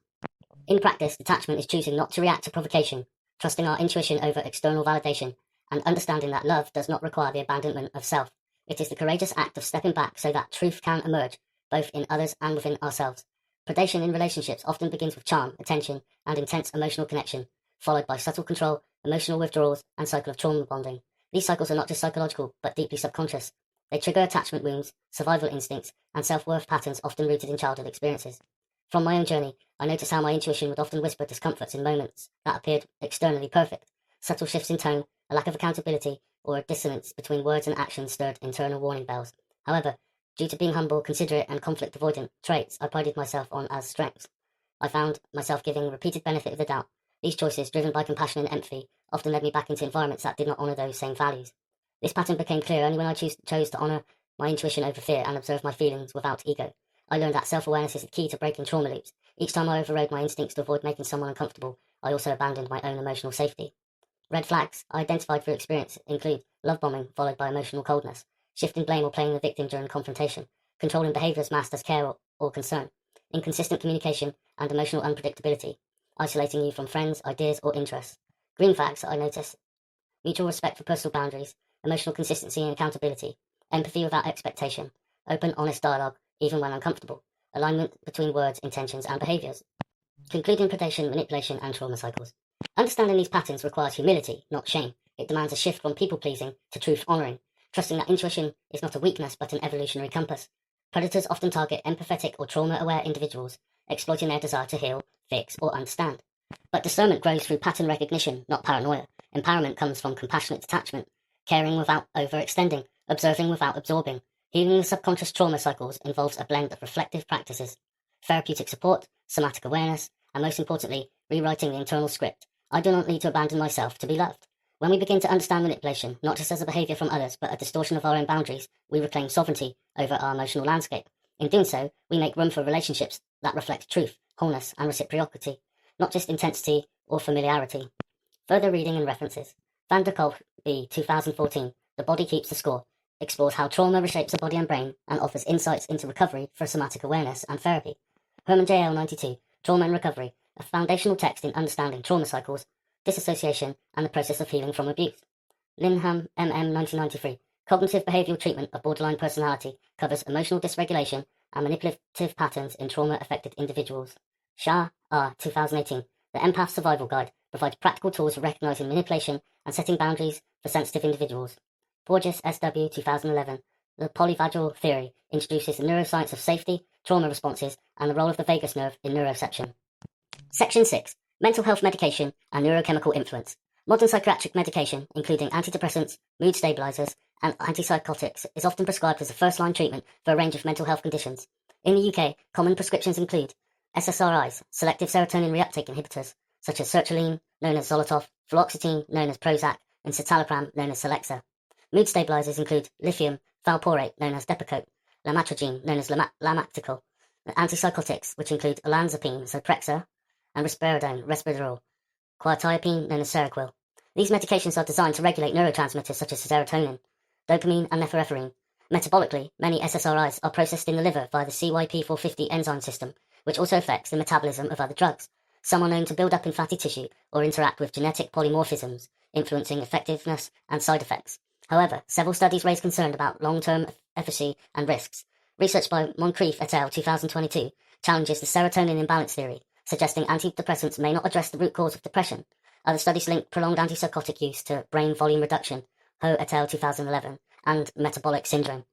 In practice, detachment is choosing not to react to provocation, trusting our intuition over external validation, and understanding that love does not require the abandonment of self. It is the courageous act of stepping back so that truth can emerge, both in others and within ourselves. Predation in relationships often begins with charm, attention, and intense emotional connection, followed by subtle control, emotional withdrawals, and cycle of trauma bonding. These cycles are not just psychological, but deeply subconscious. They trigger attachment wounds, survival instincts, and self-worth patterns often rooted in childhood experiences. From my own journey, I noticed how my intuition would often whisper discomforts in moments that appeared externally perfect. Subtle shifts in tone, a lack of accountability, or a dissonance between words and actions stirred internal warning bells. However, due to being humble, considerate, and conflict-avoidant traits I prided myself on as strengths, I found myself giving repeated benefit of the doubt, These choices, driven by compassion and empathy, often led me back into environments that did not honour those same values. This pattern became clear only when I chose to honour my intuition over fear and observe my feelings without ego. I learned that self-awareness is the key to breaking trauma loops. Each time I overrode my instincts to avoid making someone uncomfortable, I also abandoned my own emotional safety. Red flags I identified through experience include love bombing followed by emotional coldness, shifting blame or playing the victim during confrontation, controlling behaviours masked as care or concern, inconsistent communication and emotional unpredictability, isolating you from friends, ideas or interests. Green flags I notice: mutual respect for personal boundaries, emotional consistency and accountability, empathy without expectation, open, honest dialogue, even when uncomfortable, alignment between words, intentions and behaviours. Concluding predation, manipulation and trauma cycles. Understanding these patterns requires humility, not shame. It demands a shift from people-pleasing to truth-honouring, trusting that intuition is not a weakness but an evolutionary compass. Predators often target empathetic or trauma-aware individuals, exploiting their desire to heal, fix or understand. But discernment grows through pattern recognition, not paranoia. Empowerment comes from compassionate detachment, caring without overextending, observing without absorbing. Healing the subconscious trauma cycles involves a blend of reflective practices, therapeutic support, somatic awareness, and most importantly, rewriting the internal script. I do not need to abandon myself to be loved. When we begin to understand manipulation, not just as a behaviour from others, but a distortion of our own boundaries, we reclaim sovereignty over our emotional landscape. In doing so, we make room for relationships that reflect truth, wholeness, and reciprocity, not just intensity or familiarity. Further reading and references. Van der Kolk, B. 2014, The Body Keeps the Score, explores how trauma reshapes the body and brain and offers insights into recovery for somatic awareness and therapy. Herman J.L. 92, Trauma and Recovery, a foundational text in understanding trauma cycles, disassociation, and the process of healing from abuse. Linham, M.M. 1993, Cognitive Behavioral Treatment of Borderline Personality, covers emotional dysregulation and manipulative patterns in trauma-affected individuals. Shah, R. 2018, The Empath Survival Guide, provides practical tools for recognizing manipulation and setting boundaries for sensitive individuals. Porges, S.W. 2011, The Polyvagal Theory, introduces the neuroscience of safety, trauma responses, and the role of the vagus nerve in neuroception. Section 6. Mental health medication and neurochemical influence. Modern psychiatric medication, including antidepressants, mood stabilizers, and antipsychotics, is often prescribed as a first-line treatment for a range of mental health conditions. In the UK, common prescriptions include SSRIs, selective serotonin reuptake inhibitors, such as sertraline, known as Zoloft, fluoxetine, known as Prozac, and citalopram, known as Celexa. Mood stabilizers include lithium valproate, known as Depakote, lamotrigine, known as Lamictal, antipsychotics, which include olanzapine, Zyprexa, and risperidone, Risperdal, quetiapine, known as Seroquel. These medications are designed to regulate neurotransmitters such as serotonin, dopamine, and norepinephrine. Metabolically, many SSRIs are processed in the liver via the CYP450 enzyme system, which also affects the metabolism of other drugs. Some are known to build up in fatty tissue or interact with genetic polymorphisms, influencing effectiveness and side effects. However, several studies raise concern about long-term efficacy and risks. Research by Moncrief et al. 2022 challenges the serotonin imbalance theory, suggesting antidepressants may not address the root cause of depression. Other studies link prolonged antipsychotic use to brain volume reduction, Ho et al. 2011, and metabolic syndrome.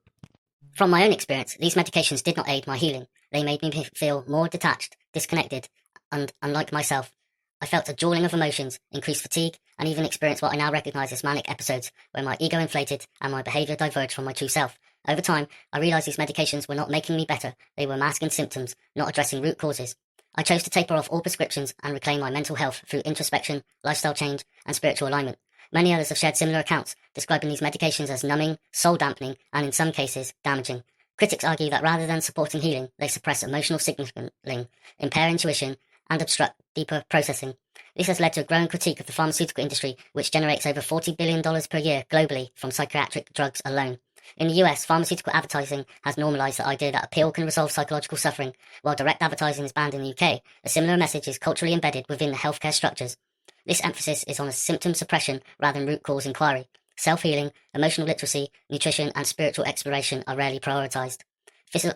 From my own experience, these medications did not aid my healing. They made me feel more detached, disconnected, and unlike myself. I felt a jawling of emotions, increased fatigue, and even experienced what I now recognise as manic episodes, where my ego inflated and my behaviour diverged from my true self. Over time, I realised these medications were not making me better. They were masking symptoms, not addressing root causes. I chose to taper off all prescriptions and reclaim my mental health through introspection, lifestyle change, and spiritual alignment. Many others have shared similar accounts, describing these medications as numbing, soul-dampening, and in some cases, damaging. Critics argue that rather than supporting healing, they suppress emotional signaling, impair intuition, and obstruct deeper processing. This has led to a growing critique of the pharmaceutical industry, which generates over $40 billion per year globally from psychiatric drugs alone. In the US, pharmaceutical advertising has normalised the idea that a pill can resolve psychological suffering, while direct advertising is banned in the UK. A similar message is culturally embedded within the healthcare structures. This emphasis is on a symptom suppression rather than root cause inquiry. Self-healing, emotional literacy, nutrition, and spiritual exploration are rarely prioritised.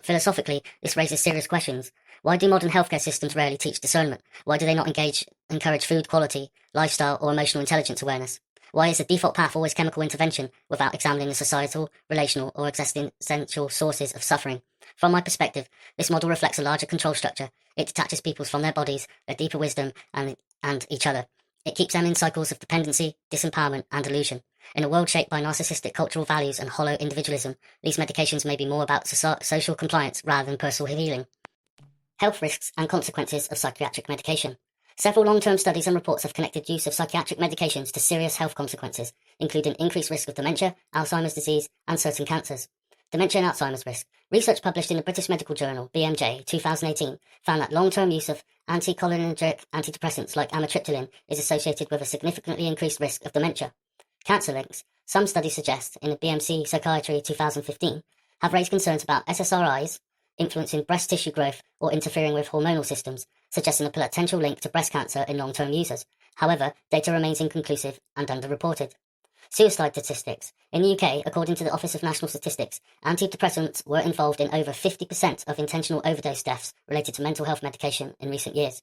Philosophically, this raises serious questions. Why do modern healthcare systems rarely teach discernment? Why do they not encourage food quality, lifestyle, or emotional intelligence awareness? Why is the default path always chemical intervention without examining the societal, relational, or existential sources of suffering? From my perspective, this model reflects a larger control structure. It detaches people from their bodies, their deeper wisdom, and each other. It keeps them in cycles of dependency, disempowerment, and illusion. In a world shaped by narcissistic cultural values and hollow individualism, these medications may be more about social compliance rather than personal healing. Health risks and consequences of psychiatric medication. Several long-term studies and reports have connected use of psychiatric medications to serious health consequences, including increased risk of dementia, Alzheimer's disease, and certain cancers. Dementia and Alzheimer's risk. Research published in the British Medical Journal, BMJ, 2018, found that long-term use of anticholinergic antidepressants like amitriptyline is associated with a significantly increased risk of dementia. Cancer links. Some studies suggest, in the BMC Psychiatry 2015, have raised concerns about SSRIs influencing breast tissue growth or interfering with hormonal systems, suggesting a potential link to breast cancer in long-term users. However, data remains inconclusive and underreported. Suicide statistics. In the UK, according to the Office of National Statistics, antidepressants were involved in over 50% of intentional overdose deaths related to mental health medication in recent years.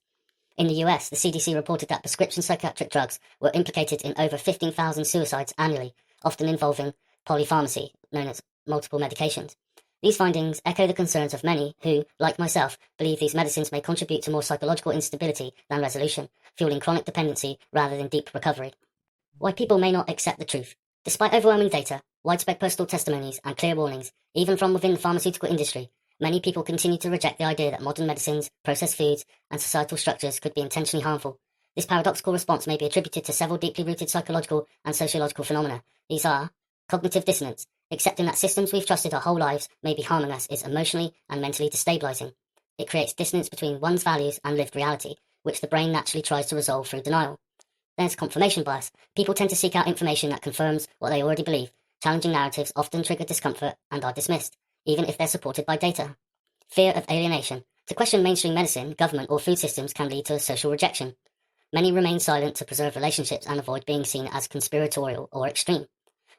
In the US, the CDC reported that prescription psychiatric drugs were implicated in over 15,000 suicides annually, often involving polypharmacy, known as multiple medications. These findings echo the concerns of many who, like myself, believe these medicines may contribute to more psychological instability than resolution, fueling chronic dependency rather than deep recovery. Why people may not accept the truth. Despite overwhelming data, widespread personal testimonies, and clear warnings, even from within the pharmaceutical industry, many people continue to reject the idea that modern medicines, processed foods, and societal structures could be intentionally harmful. This paradoxical response may be attributed to several deeply rooted psychological and sociological phenomena. These are cognitive dissonance. Accepting that systems we've trusted our whole lives may be harming us is emotionally and mentally destabilizing. It creates dissonance between one's values and lived reality, which the brain naturally tries to resolve through denial. There's confirmation bias. People tend to seek out information that confirms what they already believe. Challenging narratives often trigger discomfort and are dismissed, even if they're supported by data. Fear of alienation. To question mainstream medicine, government, or food systems can lead to social rejection. Many remain silent to preserve relationships and avoid being seen as conspiratorial or extreme.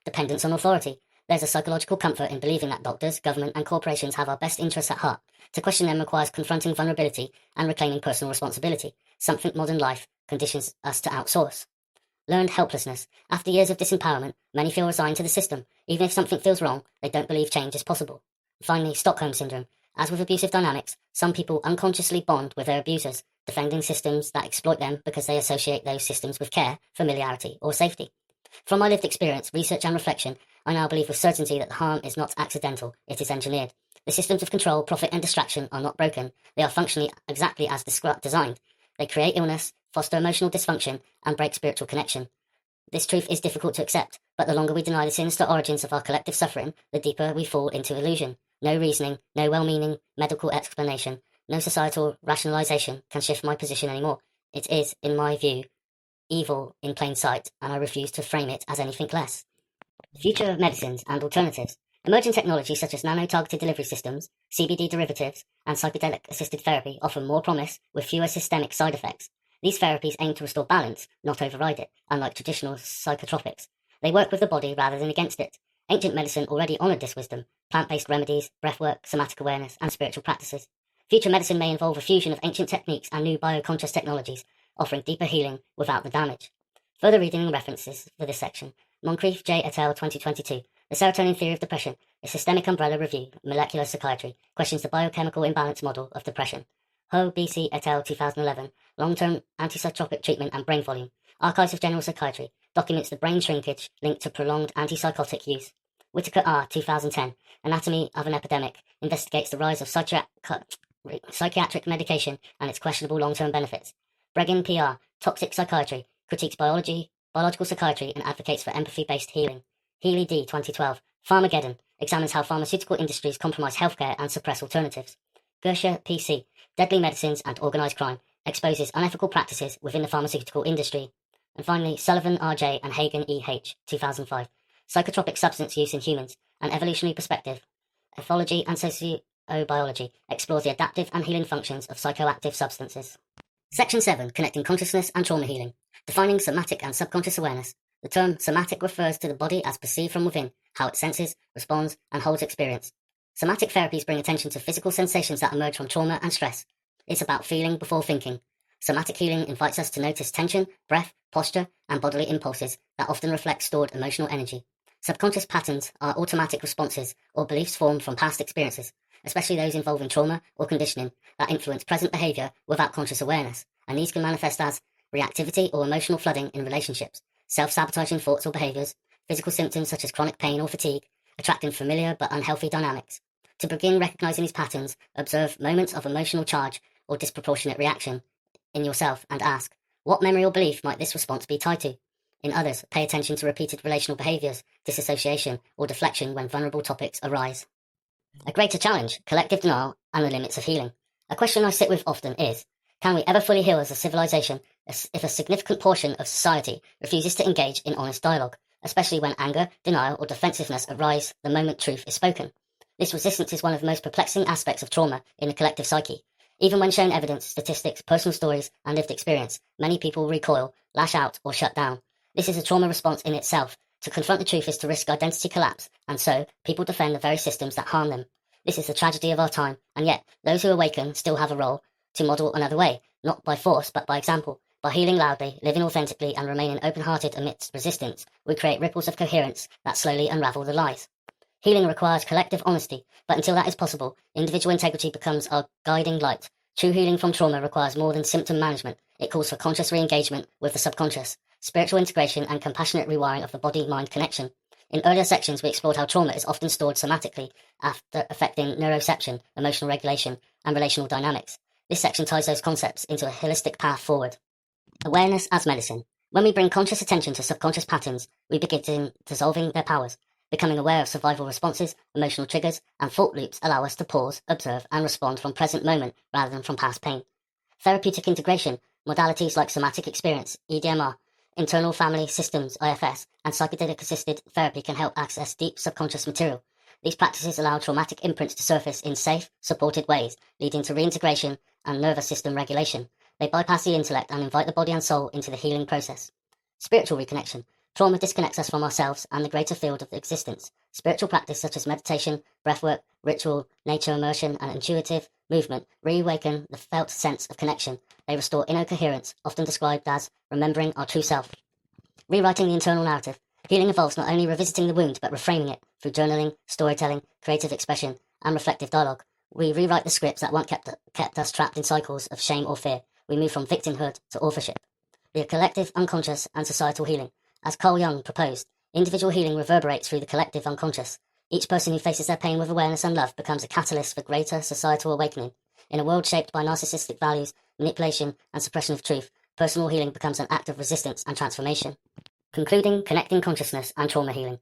Dependence on authority. There's a psychological comfort in believing that doctors, government, and corporations have our best interests at heart. To question them requires confronting vulnerability and reclaiming personal responsibility, something modern life conditions us to outsource. Learned helplessness. After years of disempowerment, many feel resigned to the system. Even if something feels wrong, they don't believe change is possible. Finally, Stockholm Syndrome. As with abusive dynamics, some people unconsciously bond with their abusers, defending systems that exploit them because they associate those systems with care, familiarity, or safety. From my lived experience, research, and reflection, I now believe with certainty that the harm is not accidental, it is engineered. The systems of control, profit, and distraction are not broken. They are functionally exactly as designed. They create illness, foster emotional dysfunction, and break spiritual connection. This truth is difficult to accept, but the longer we deny the sinister origins of our collective suffering, the deeper we fall into illusion. No reasoning, no well-meaning medical explanation, no societal rationalization can shift my position anymore. It is, in my view, evil in plain sight, and I refuse to frame it as anything less. Future of medicines and alternatives. Emerging technologies such as nano-targeted delivery systems, CBD derivatives, and psychedelic-assisted therapy offer more promise with fewer systemic side effects. These therapies aim to restore balance, not override it, unlike traditional psychotropics. They work with the body rather than against it. Ancient medicine already honoured this wisdom: plant-based remedies, breathwork, somatic awareness, and spiritual practices. Future medicine may involve a fusion of ancient techniques and new bioconscious technologies, offering deeper healing without the damage. Further reading and references for this section. Moncrief J. et al. 2022. The Serotonin Theory of Depression, a Systemic Umbrella Review, Molecular Psychiatry, questions the biochemical imbalance model of depression. Ho, B.C. et al. 2011. Long-term antipsychotic treatment and brain volume. Archives of General Psychiatry, documents the brain shrinkage linked to prolonged antipsychotic use. Whitaker R. 2010. Anatomy of an Epidemic, investigates the rise of psychiatric medication and its questionable long-term benefits. Breggin P.R. Toxic Psychiatry, critiques biological psychiatry, and advocates for empathy-based healing. Healy D. 2012. Pharmageddon, examines how pharmaceutical industries compromise healthcare and suppress alternatives. Gersha P.C. Deadly Medicines and Organised Crime, exposes unethical practices within the pharmaceutical industry. And finally, Sullivan R.J. and Hagen E.H. 2005. Psychotropic Substance Use in Humans, an Evolutionary Perspective. Ethology and Sociobiology explores the adaptive and healing functions of psychoactive substances. Section 7. Connecting Consciousness and Trauma Healing. Defining somatic and subconscious awareness. The term somatic refers to the body as perceived from within, how it senses, responds, and holds experience. Somatic therapies bring attention to physical sensations that emerge from trauma and stress. It's about feeling before thinking. Somatic healing invites us to notice tension, breath, posture, and bodily impulses that often reflect stored emotional energy. Subconscious patterns are automatic responses or beliefs formed from past experiences, especially those involving trauma or conditioning that influence present behavior without conscious awareness, and these can manifest as reactivity or emotional flooding in relationships, self-sabotaging thoughts or behaviors, physical symptoms such as chronic pain or fatigue, attracting familiar but unhealthy dynamics. To begin recognizing these patterns, observe moments of emotional charge or disproportionate reaction in yourself and ask, what memory or belief might this response be tied to? In others, pay attention to repeated relational behaviours, disassociation, or deflection when vulnerable topics arise. A greater challenge, collective denial and the limits of healing. A question I sit with often is, can we ever fully heal as a civilization if a significant portion of society refuses to engage in honest dialogue, especially when anger, denial, or defensiveness arise the moment truth is spoken? This resistance is one of the most perplexing aspects of trauma in the collective psyche. Even when shown evidence, statistics, personal stories, and lived experience, many people recoil, lash out, or shut down. This is a trauma response in itself. To confront the truth is to risk identity collapse, and so, people defend the very systems that harm them. This is the tragedy of our time, and yet, those who awaken still have a role to model another way, not by force, but by example. By healing loudly, living authentically, and remaining open-hearted amidst resistance, we create ripples of coherence that slowly unravel the lies. Healing requires collective honesty, but until that is possible, individual integrity becomes our guiding light. True healing from trauma requires more than symptom management. It calls for conscious re-engagement with the subconscious, spiritual integration, and compassionate rewiring of the body-mind connection. In earlier sections, we explored how trauma is often stored somatically after affecting neuroception, emotional regulation, and relational dynamics. This section ties those concepts into a holistic path forward. Awareness as medicine. When we bring conscious attention to subconscious patterns, we begin dissolving their powers. Becoming aware of survival responses, emotional triggers, and fault loops allow us to pause, observe, and respond from present moment rather than from past pain. Therapeutic integration, modalities like somatic experience, EDMR, internal family systems, IFS, and psychedelic-assisted therapy can help access deep subconscious material. These practices allow traumatic imprints to surface in safe, supported ways, leading to reintegration and nervous system regulation. They bypass the intellect and invite the body and soul into the healing process. Spiritual reconnection. Trauma disconnects us from ourselves and the greater field of existence. Spiritual practice such as meditation, breathwork, ritual, nature immersion, and intuitive movement reawaken the felt sense of connection. They restore inner coherence, often described as remembering our true self. Rewriting the internal narrative. Healing involves not only revisiting the wound, but reframing it through journaling, storytelling, creative expression, and reflective dialogue. We rewrite the scripts that once kept us trapped in cycles of shame or fear. We move from victimhood to authorship. The collective unconscious and societal healing. As Carl Jung proposed, individual healing reverberates through the collective unconscious. Each person who faces their pain with awareness and love becomes a catalyst for greater societal awakening. In a world shaped by narcissistic values, manipulation, and suppression of truth, personal healing becomes an act of resistance and transformation. Concluding, connecting consciousness and trauma healing.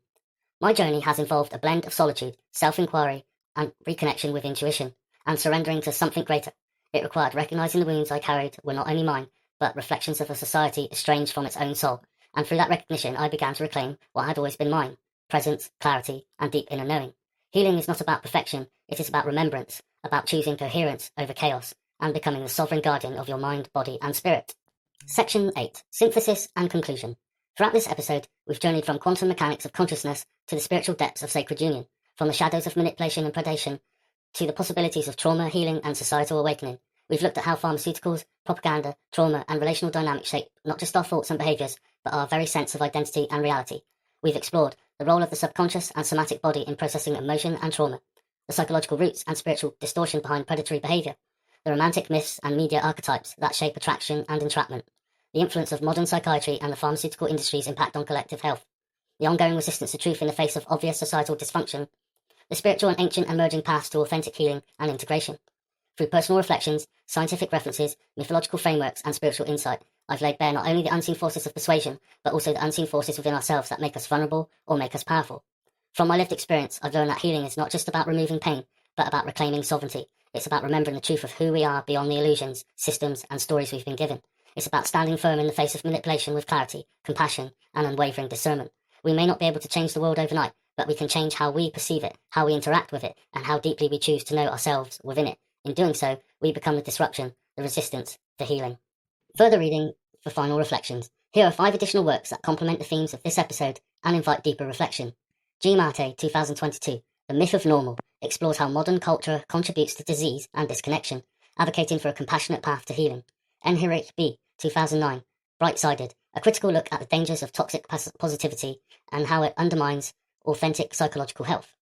My journey has involved a blend of solitude, self-inquiry, and reconnection with intuition, and surrendering to something greater. It required recognizing the wounds I carried were not only mine, but reflections of a society estranged from its own soul. And through that recognition, I began to reclaim what had always been mine: presence, clarity, and deep inner knowing. Healing is not about perfection, it is about remembrance, about choosing coherence over chaos, and becoming the sovereign guardian of your mind, body, and spirit. Section 8. Synthesis and Conclusion. Throughout this episode, we've journeyed from quantum mechanics of consciousness to the spiritual depths of sacred union, from the shadows of manipulation and predation to the possibilities of trauma, healing, and societal awakening. We've looked at how pharmaceuticals, propaganda, trauma, and relational dynamics shape not just our thoughts and behaviours, but our very sense of identity and reality. We've explored the role of the subconscious and somatic body in processing emotion and trauma, the psychological roots and spiritual distortion behind predatory behaviour, the romantic myths and media archetypes that shape attraction and entrapment, the influence of modern psychiatry and the pharmaceutical industry's impact on collective health, the ongoing resistance to truth in the face of obvious societal dysfunction, the spiritual and ancient emerging paths to authentic healing and integration. Through personal reflections, scientific references, mythological frameworks, and spiritual insight, I've laid bare not only the unseen forces of persuasion, but also the unseen forces within ourselves that make us vulnerable or make us powerful. From my lived experience, I've learned that healing is not just about removing pain, but about reclaiming sovereignty. It's about remembering the truth of who we are beyond the illusions, systems, and stories we've been given. It's about standing firm in the face of manipulation with clarity, compassion, and unwavering discernment. We may not be able to change the world overnight, but we can change how we perceive it, how we interact with it, and how deeply we choose to know ourselves within it. In doing so, we become the disruption, the resistance, the healing. Further reading for final reflections. Here are 5 additional works that complement the themes of this episode and invite deeper reflection. G. Mate, 2022, The Myth of Normal, explores how modern culture contributes to disease and disconnection, advocating for a compassionate path to healing. Enric B., 2009, Bright-Sided, a critical look at the dangers of toxic positivity and how it undermines authentic psychological health.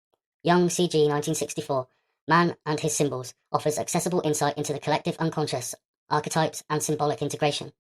Young C.G., 1964, Man and His Symbols, offers accessible insight into the collective unconscious, archetypes, and symbolic integration.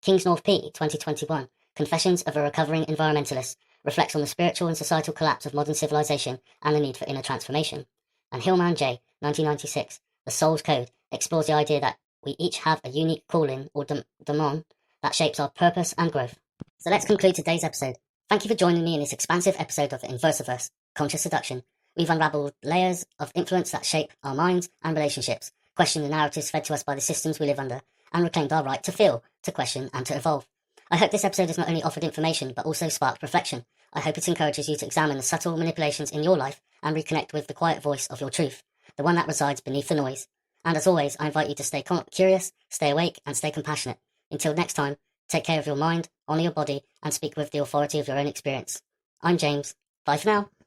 Kingsnorth P., 2021, Confessions of a Recovering Environmentalist, reflects on the spiritual and societal collapse of modern civilization and the need for inner transformation. And Hillman J., 1996, The Soul's Code, explores the idea that we each have a unique calling or demon that shapes our purpose and growth. So let's conclude today's episode. Thank you for joining me in this expansive episode of Inversiverse, Conscious Seduction. We've unraveled layers of influence that shape our minds and relationships, questioned the narratives fed to us by the systems we live under, and reclaimed our right to feel, to question, and to evolve. I hope this episode has not only offered information, but also sparked reflection. I hope it encourages you to examine the subtle manipulations in your life and reconnect with the quiet voice of your truth, the one that resides beneath the noise. And as always, I invite you to stay curious, stay awake, and stay compassionate. Until next time, take care of your mind, honour your body, and speak with the authority of your own experience. I'm James. Bye for now.